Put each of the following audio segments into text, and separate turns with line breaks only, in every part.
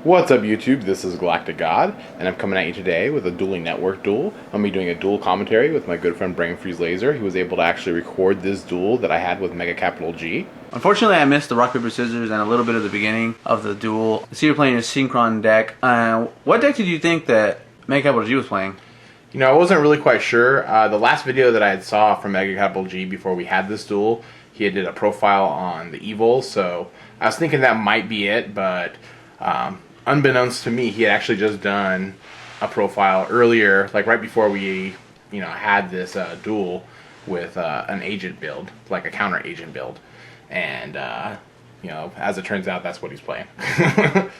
What's up, YouTube? This is GalacticGod, and I'm coming at you today with a Dueling Network duel. I'm going to be doing a duel commentary with my good friend Brain Freeze Laser. He was able to actually record this duel that I had with MegaCapitalG.
Unfortunately, I missed the rock, paper, scissors and a little bit of the beginning of the duel. I see you're playing a Synchron deck. What deck did you think that MegaCapitalG was playing?
You know, I wasn't really quite sure. The last video that I had saw from MegaCapitalG before we had this duel, he had did a profile on the Evil, so I was thinking that might be it, but unbeknownst to me, he had actually just done a profile earlier, like right before we, had this duel with an agent build, like a counter agent build, and as it turns out, that's what he's playing.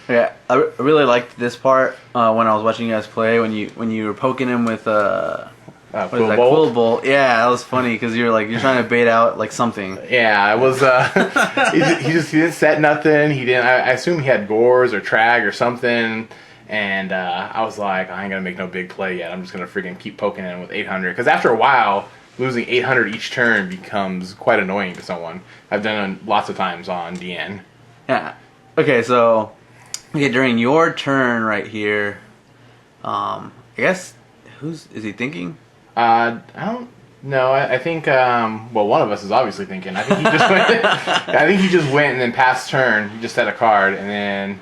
Yeah, I really liked this part when I was watching you guys play when you were poking him with Quill Bolt. Yeah, that was funny because you're trying to bait out like something.
Yeah, it was. He didn't set nothing. He didn't. I assume he had Gores or Trag or something. And I was like, I ain't gonna make no big play yet. I'm just gonna freaking keep poking him with 800. Because after a while, losing 800 each turn becomes quite annoying to someone. I've done it lots of times on DN.
Yeah. Okay, so during your turn right here, I guess is he thinking?
I don't know. I think one of us is obviously thinking. I think he just went. I think he just went and then passed turn. He just set a card, and then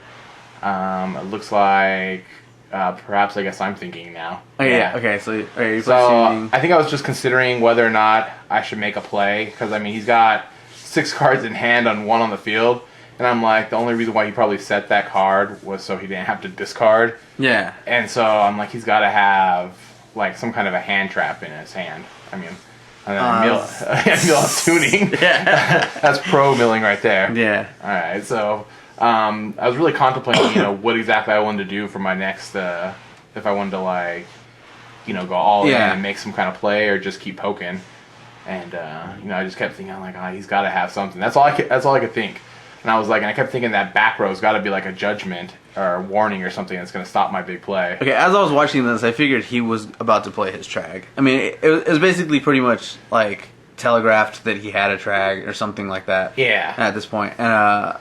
it looks like perhaps I guess I'm thinking now.
Oh, yeah. Okay. So you're
I think I was just considering whether or not I should make a play because I mean he's got 6 cards in hand on 1 on the field, and I'm like the only reason why he probably set that card was so he didn't have to discard.
Yeah.
And so I'm like he's got to have like some kind of a hand trap in his hand. I mean, mill tuning.
Yeah.
That's pro milling right there.
Yeah.
All right. So I was really contemplating, what exactly I wanted to do for my next, if I wanted to go all in and make some kind of play or just keep poking. And I just kept thinking he's got to have something. That's all I could think. And I kept thinking that back row's got to be like a judgment or a warning or something that's going to stop my big play.
Okay, as I was watching this, I figured he was about to play his Trag. I mean, it was basically pretty much like telegraphed that he had a Trag or something like that.
Yeah.
At this point. And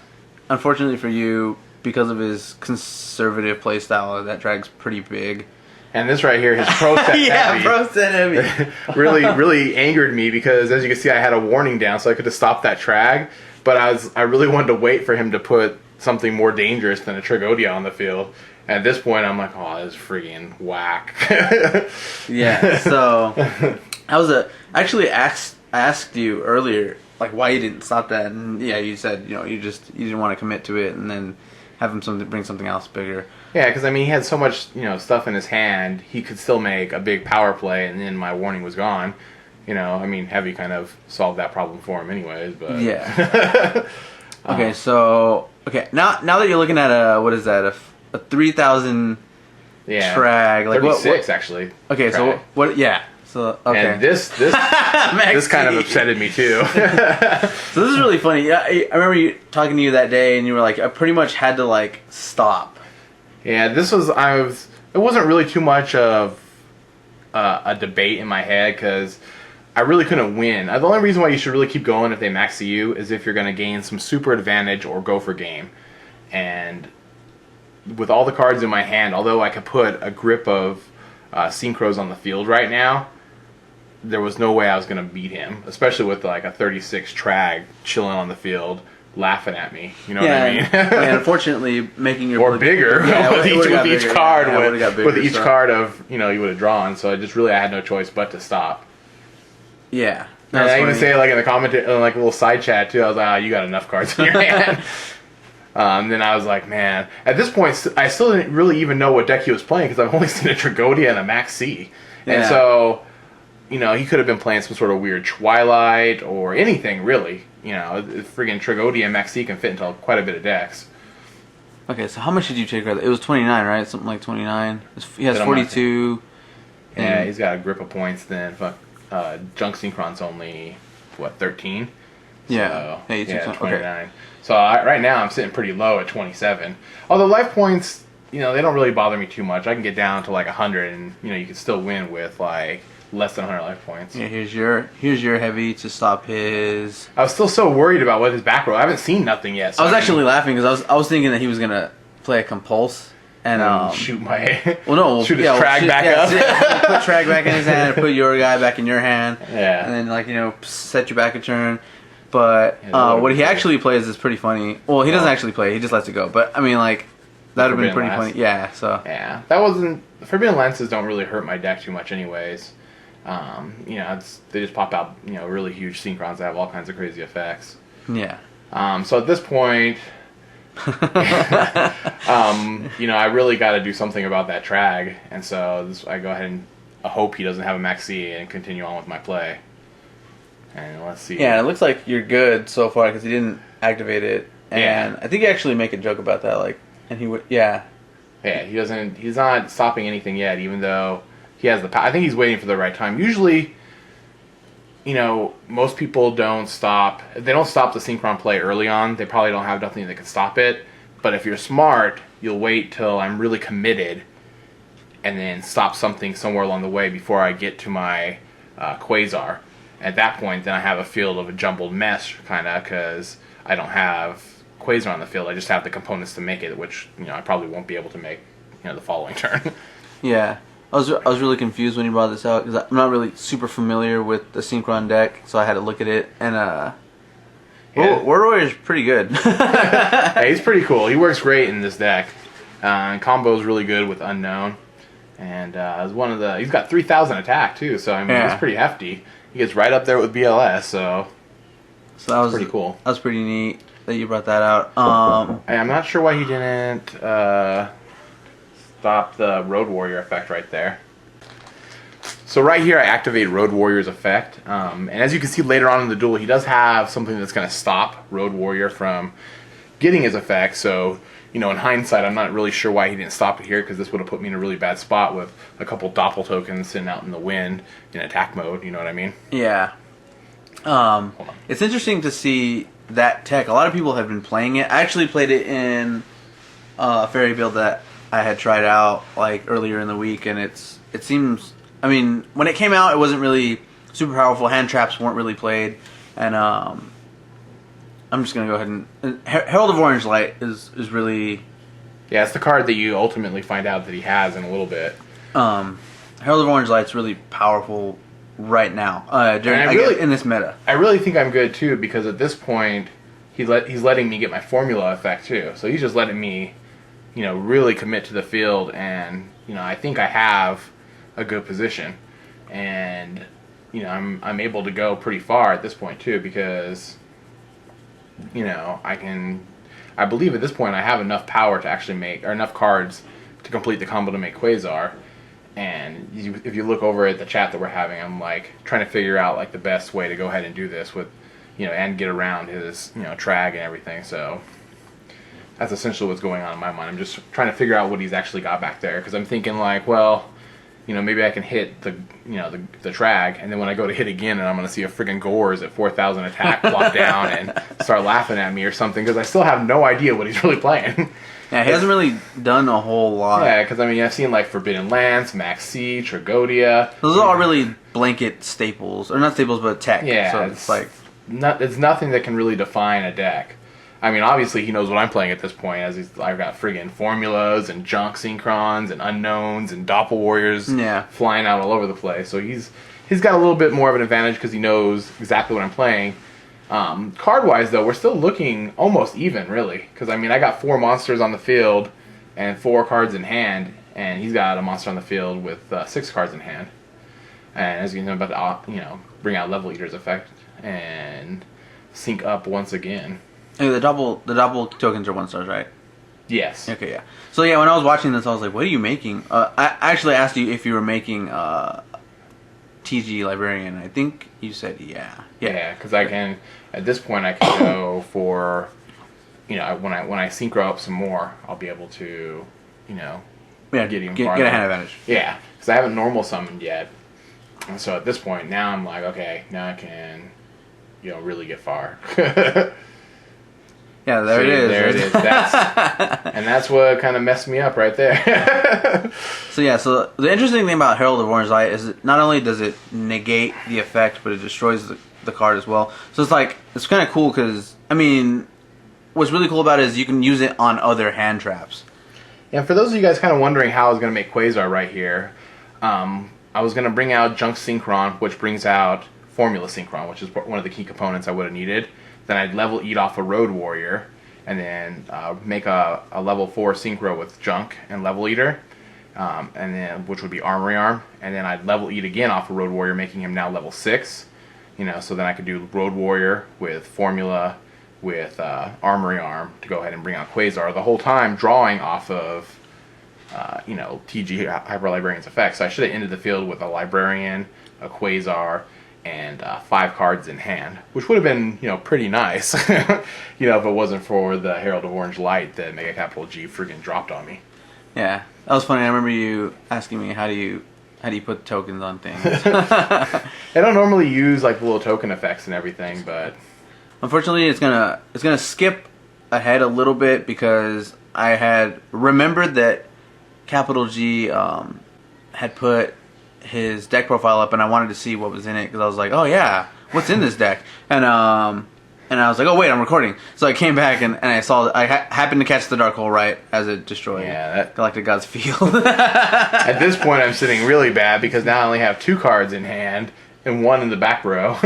unfortunately for you, because of his conservative play style, that Trag's pretty big.
And this right here, his pro set heavy.
Yeah, pro set heavy.
really angered me because, as you can see, I had a warning down, so I could have stopped that Trag. But I really wanted to wait for him to put something more dangerous than a Tragodia on the field. And at this point, I'm like, oh, this is freaking whack.
Yeah, so I actually asked you earlier, why you didn't stop that, and yeah, you said you didn't want to commit to it, and then have him bring something else bigger.
Yeah, because he had so much stuff in his hand, he could still make a big power play, and then my warning was gone. Heavy kind of solved that problem for him anyways, but...
Yeah. Okay, so... Okay, now that you're looking at a 3,000 Trag...
36, actually.
Okay, Trag. So what... Yeah. So, okay.
And this kind of upsetted me, too.
So this is really funny. I remember talking to you that day, and you were like, I pretty much had to, stop.
Yeah, it wasn't really too much of a debate in my head, because... I really couldn't win. The only reason why you should really keep going if they max you is if you're going to gain some super advantage or go for game. And with all the cards in my hand, although I could put a grip of Synchros on the field right now, there was no way I was going to beat him, especially with a 36 Trag chilling on the field, laughing at me. You know what I mean?
And unfortunately, making your...
Or bigger, with each card, with each card of, you would have drawn. So I had no choice but to stop.
Yeah.
And I even say in the commentary, a little side chat too. I was like, you got enough cards in your hand. Then I was like, man. At this point, I still didn't really even know what deck he was playing because I've only seen a Tragodia and a Max C. Yeah. And so, he could have been playing some sort of weird Twilight or anything really. Friggin' Tragodia and Max C can fit into quite a bit of decks.
Okay, so how much did you take? It was 29, right? Something like 29. He has 42.
Yeah, he's got a grip of points then. Junk Synchron's only 13.
Yeah,
so,
yeah,
29.
Okay.
So right now I'm sitting pretty low at 27. Although life points, they don't really bother me too much. I can get down to 100, and you can still win with less than 100 life points.
Yeah, here's your heavy to stop his.
I was still so worried about what his back row. I haven't seen nothing yet. So
I was actually laughing because I was thinking that he was gonna play a compulse and
shoot my
well no
shoot his Trag back up.
Put Trag back in his hand and put your guy back in your hand.
Yeah.
And then like set you back a turn. But
Yeah,
what he actually plays is pretty funny. Well, he doesn't actually play. He just lets it go. But I mean, like that would have been pretty funny. Yeah. So.
Yeah, that wasn't. Forbidden Lances don't really hurt my deck too much, anyways. They just pop out, really huge synchrons that have all kinds of crazy effects.
Yeah.
So at this point, I really got to do something about that Trag, and so I go ahead and hope he doesn't have a Max C and continue on with my play. And let's see.
Yeah, it looks like you're good so far because he didn't activate it, and I think he actually make a joke about that, like, and he would, yeah.
Yeah, he doesn't. He's not stopping anything yet, even though he has the power. I think he's waiting for the right time. Usually, most people don't stop. If they don't stop the synchron play early on, they probably don't have nothing that can stop it. But if you're smart, you'll wait till I'm really committed, and then stop something somewhere along the way before I get to my Quasar. At that point, then I have a field of a jumbled mess, kind of, because I don't have Quasar on the field. I just have the components to make it, which I probably won't be able to make the following turn.
Yeah, I was really confused when you brought this out because I'm not really super familiar with the Synchron deck, so I had to look at it. And Word Warrior's pretty good.
Yeah, he's pretty cool. He works great in this deck. Combo's really good with Unknown, and he's got 3,000 attack too. So I mean, he's pretty hefty. He gets right up there with BLS. So
that was
pretty cool.
That was pretty neat that you brought that out.
I'm not sure why he didn't stop the Road Warrior effect right there. So right here I activate Road Warrior's effect. And as you can see later on in the duel, he does have something that's going to stop Road Warrior from getting his effect. So, in hindsight, I'm not really sure why he didn't stop it here, because this would have put me in a really bad spot with a couple Doppel tokens sitting out in the wind in attack mode, you know what I mean?
Yeah. It's interesting to see that tech. A lot of people have been playing it. I actually played it in a fairy build that I had tried out like earlier in the week, and it seems, I mean, when it came out, it wasn't really super powerful. Hand traps weren't really played, and I'm just gonna go ahead and Herald of Orange Light is really,
yeah, it's the card that you ultimately find out that he has in a little bit.
Herald of Orange Light's really powerful right now in this meta.
I really think I'm good too, because at this point he's letting me get my formula effect too. So he's just letting me, really commit to the field, and I think I have a good position, and I'm able to go pretty far at this point too, because I believe at this point I have enough power to actually make, or enough cards to complete the combo to make Quasar. And if you look over at the chat that we're having, I'm like trying to figure out like the best way to go ahead and do this with, and get around his, Trag and everything. So that's essentially what's going on in my mind. I'm just trying to figure out what he's actually got back there, because I'm thinking like, well, maybe I can hit the Trag, and then when I go to hit again, and I'm going to see a friggin' Gores at 4,000 attack plop down and start laughing at me or something, because I still have no idea what he's really playing.
Yeah, he hasn't really done a whole lot.
Yeah, because I've seen like Forbidden Lance, Max C, Tragodia.
Those are all really blanket staples, or not staples, but tech.
Yeah,
so it's like
it's nothing that can really define a deck. I mean, obviously he knows what I'm playing at this point, as I've got friggin' formulas and junk synchrons and unknowns and Doppel Warriors flying out all over the place. So he's got a little bit more of an advantage because he knows exactly what I'm playing. Card-wise, though, we're still looking almost even, really. Because, I got 4 monsters on the field and 4 cards in hand, and he's got a monster on the field with 6 cards in hand. And as you know, about to, bring out Level Eater's effect and sync up once again.
Hey, the double tokens are 1-stars, right?
Yes.
Okay, yeah. So, yeah, when I was watching this, I was like, what are you making? I actually asked you if you were making TG Librarian. I think you said yeah.
Yeah, because I can, at this point, I can go for, when I synchro up some more, I'll be able to, get even farther.
Get a hand advantage.
Yeah, because I haven't normal summoned yet. And so at this point, now I'm like, okay, now I can, really get far.
Yeah, there it is.
There it is. That's what kind of messed me up right there.
So the interesting thing about Herald of Orange Light is that not only does it negate the effect, but it destroys the card as well. So it's kind of cool because, what's really cool about it is you can use it on other hand traps.
And for those of you guys kind of wondering how I was going to make Quasar right here, I was going to bring out Junk Synchron, which brings out Formula Synchron, which is one of the key components I would have needed. Then I'd level eat off a Road Warrior, and then make a level 4 Synchro with Junk and Level Eater, and then which would be Armory Arm. And then I'd level eat again off a Road Warrior, making him now level 6. So then I could do Road Warrior with Formula, with Armory Arm to go ahead and bring out Quasar. The whole time drawing off of TG Hyper Librarian's effects. So I should have ended the field with a Librarian, a Quasar, and 5 cards in hand, which would have been pretty nice, if it wasn't for the Herald of Orange Light that MegaCapitalG friggin' dropped on me.
Yeah, that was funny. I remember you asking me how do you put tokens on things.
I don't normally use like the little token effects and everything, but
unfortunately, it's gonna skip ahead a little bit because I had remembered that Capital G had put his deck profile up, and I wanted to see what was in it because I was like, oh yeah, what's in this deck? And I was like, oh wait, I'm recording. So I came back and I saw I happened to catch the Dark Hole right as it destroyed GalacticGod's field.
At this point, I'm sitting really bad because now I only have 2 cards in hand and 1 in the back row.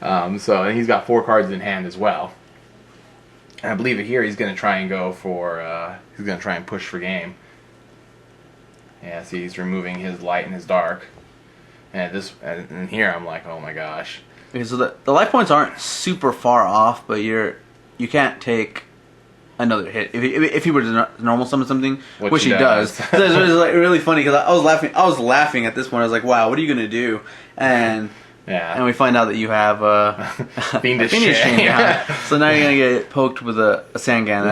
And he's got 4 cards in hand as well. And I believe here he's going to try and go for, he's going to try and push for game. Yeah, see, he's removing his light and his dark. And here I'm like, oh my gosh.
Okay, so the life points aren't super far off, but you can't take another hit if he were to normal summon something, which he does. So it was like really funny because I was laughing at this point. I was like, wow, what are you gonna do? And we find out that you have a
Fiendish
Chain. Yeah. So now you're gonna get poked with a Sangan.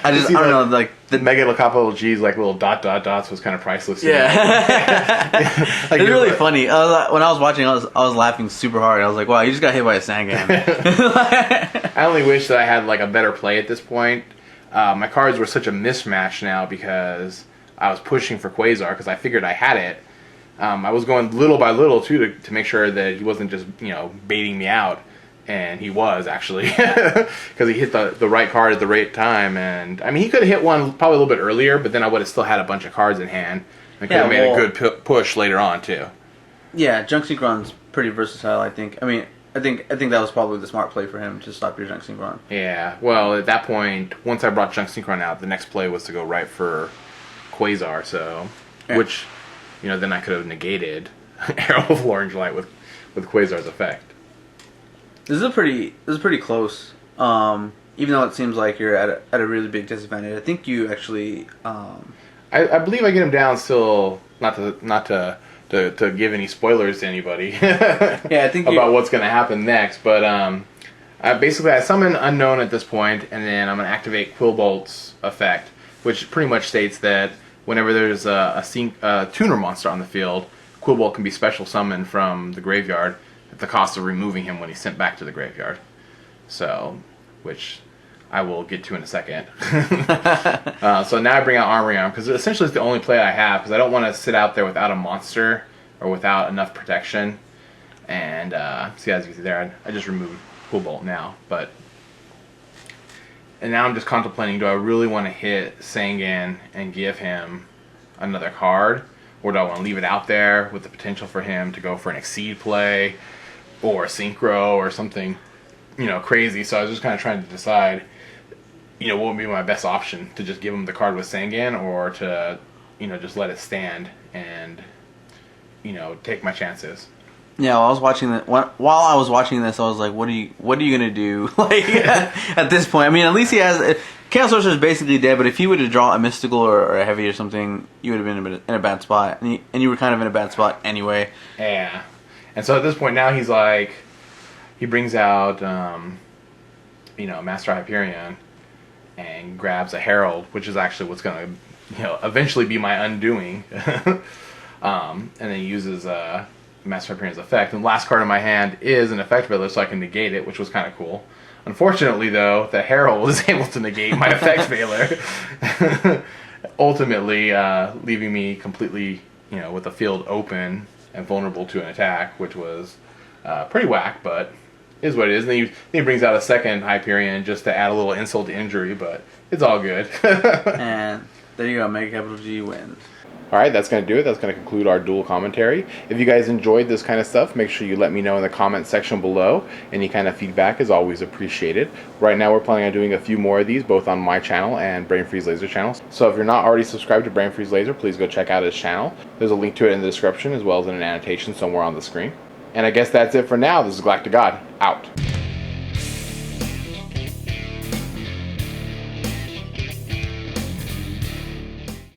I don't know, like
the MegaCapitalG's like little dots was kind of priceless.
Yeah, like, it's really funny. When I was watching, I was laughing super hard. I was like, wow, you just got hit by a Sangan.
I only wish that I had like a better play at this point. My cards were such a mismatch now because I was pushing for Quasar because I figured I had it. I was going little by little too to make sure that he wasn't just baiting me out, and he was actually because he hit the right card at the right time. And I mean, he could have hit one probably a little bit earlier, but then I would have still had a bunch of cards in hand and could have made a good push later on too.
Yeah, Junk Synchron's pretty versatile. I think. I mean, I think that was probably the smart play for him to stop your Junk Synchron.
Yeah. Well, at that point, once I brought Junk Synchron out, the next play was to go right for Quasar. So, which. Then I could have negated Herald of Orange Light with Quasar's effect.
This is pretty close. Even though it seems like you're at a really big disadvantage, I think you actually.
I believe I get him down still. Not to give any spoilers to anybody.
Yeah, I think
about what's going to happen next. But I summon Unknown at this point, and then I'm going to activate Quillbolt's effect, which pretty much states that whenever there's a tuner monster on the field, Quillbolt can be special summoned from the graveyard at the cost of removing him when he's sent back to the graveyard. So, which I will get to in a second. So now I bring out Armory Arm, because essentially it's the only play I have, because I don't want to sit out there without a monster or without enough protection. And see, as you can see there, I just removed Quillbolt now, and now I'm just contemplating, do I really want to hit Sangan and give him another card? Or do I want to leave it out there with the potential for him to go for an Exceed play or a Synchro or something, crazy? So I was just kind of trying to decide, what would be my best option, to just give him the card with Sangan, or to, just let it stand and, take my chances.
Yeah, while I was watching this, I was like, "What are you gonna do?" Like at this point, I mean, at least he has Chaos Sorcerer is basically dead. But if he were to draw a mystical or a heavy or something, you would have been in a bad spot, and you were kind of in a bad spot anyway.
Yeah, and so at this point now he's like, he brings out Master Hyperion and grabs a Herald, which is actually what's gonna eventually be my undoing, and then he uses Master Hyperion's effect. And the last card in my hand is an effect veiler, so I can negate it, which was kind of cool. Unfortunately, though, the Herald was able to negate my effect veiler, ultimately leaving me completely, with the field open and vulnerable to an attack, which was pretty whack, but is what it is. And then he brings out a second Hyperion just to add a little insult to injury, but it's all good.
And There you go. MegaCapitalG wins.
Alright, that's going to do it. That's going to conclude our duel commentary. If you guys enjoyed this kind of stuff, make sure you let me know in the comment section below. Any kind of feedback is always appreciated. Right now we're planning on doing a few more of these, both on my channel and Brain Freeze Laser channel. So if you're not already subscribed to Brain Freeze Laser, please go check out his channel. There's a link to it in the description as well as in an annotation somewhere on the screen. And I guess that's it for now. This is GalacticGod, out.